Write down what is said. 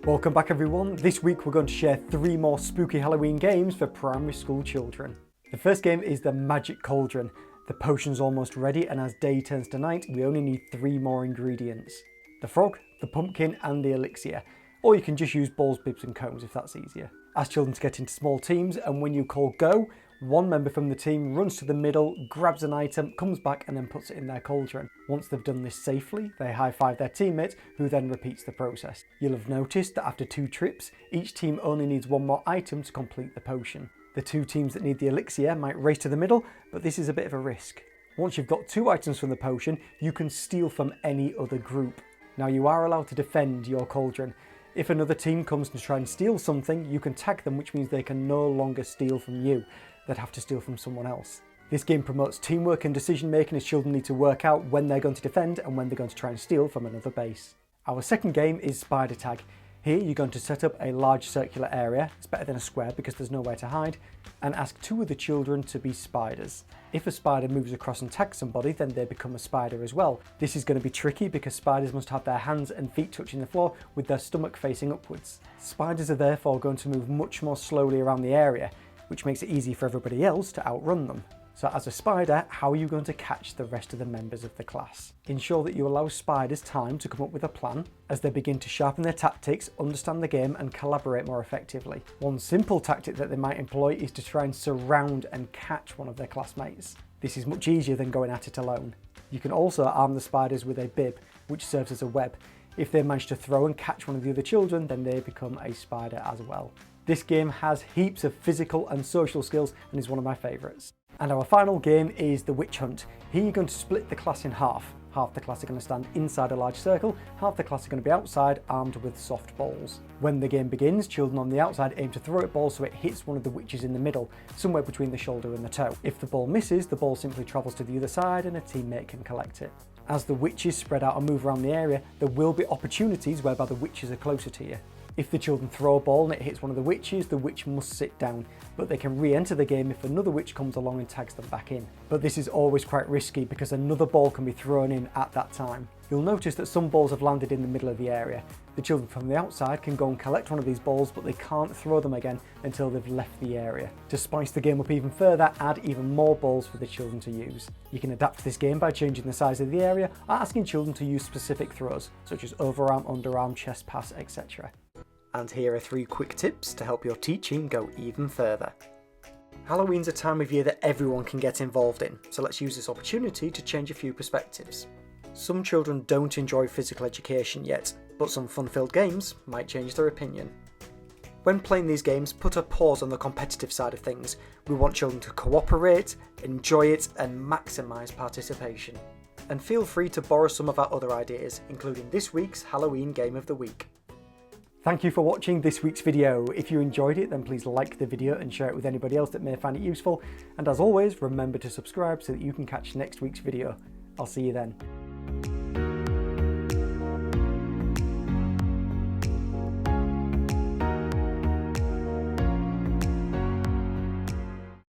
Welcome back everyone. This week we're going to share 3 more spooky Halloween games for primary school children. The first game is the Magic Cauldron. The potion's almost ready, and as day turns to night, we only need 3 more ingredients. The frog, the pumpkin and the elixir. Or you can just use balls, bibs and cones if that's easier. Ask children to get into small teams, and when you call go, one member from the team runs to the middle, grabs an item, comes back and then puts it in their cauldron. Once they've done this safely, they high-five their teammate, who then repeats the process. You'll have noticed that after 2 trips, each team only needs 1 more item to complete the potion. The 2 teams that need the elixir might race to the middle, but this is a bit of a risk. Once you've got 2 items from the potion, you can steal from any other group. Now you are allowed to defend your cauldron. If another team comes to try and steal something, you can tag them, which means they can no longer steal from you. They'd have to steal from someone else. This game promotes teamwork and decision making, as children need to work out when they're going to defend and when they're going to try and steal from another base. Our second game is Spider Tag. Here you're going to set up a large circular area, it's better than a square because there's nowhere to hide, and ask 2 of the children to be spiders. If a spider moves across and tags somebody, then they become a spider as well. This is going to be tricky because spiders must have their hands and feet touching the floor with their stomach facing upwards. Spiders are therefore going to move much more slowly around the area, which makes it easy for everybody else to outrun them. So as a spider, how are you going to catch the rest of the members of the class? Ensure that you allow spiders time to come up with a plan as they begin to sharpen their tactics, understand the game and collaborate more effectively. One simple tactic that they might employ is to try and surround and catch one of their classmates. This is much easier than going at it alone. You can also arm the spiders with a bib, which serves as a web. If they manage to throw and catch one of the other children, then they become a spider as well. This game has heaps of physical and social skills and is one of my favourites. And our final game is the Witch Hunt. Here you're going to split the class in half. Half the class are going to stand inside a large circle, half the class are going to be outside armed with soft balls. When the game begins, children on the outside aim to throw a ball so it hits one of the witches in the middle, somewhere between the shoulder and the toe. If the ball misses, the ball simply travels to the other side and a teammate can collect it. As the witches spread out and move around the area, there will be opportunities whereby the witches are closer to you. If the children throw a ball and it hits one of the witches, the witch must sit down, but they can re-enter the game if another witch comes along and tags them back in. But this is always quite risky because another ball can be thrown in at that time. You'll notice that some balls have landed in the middle of the area. The children from the outside can go and collect one of these balls, but they can't throw them again until they've left the area. To spice the game up even further, add even more balls for the children to use. You can adapt this game by changing the size of the area or asking children to use specific throws, such as overarm, underarm, chest pass, etc. And here are 3 quick tips to help your teaching go even further. Halloween's a time of year that everyone can get involved in, so let's use this opportunity to change a few perspectives. Some children don't enjoy physical education yet, but some fun-filled games might change their opinion. When playing these games, put a pause on the competitive side of things. We want children to cooperate, enjoy it and maximise participation. And feel free to borrow some of our other ideas, including this week's Halloween Game of the Week. Thank you for watching this week's video. If you enjoyed it, then please like the video and share it with anybody else that may find it useful. And as always, remember to subscribe so that you can catch next week's video. I'll see you then.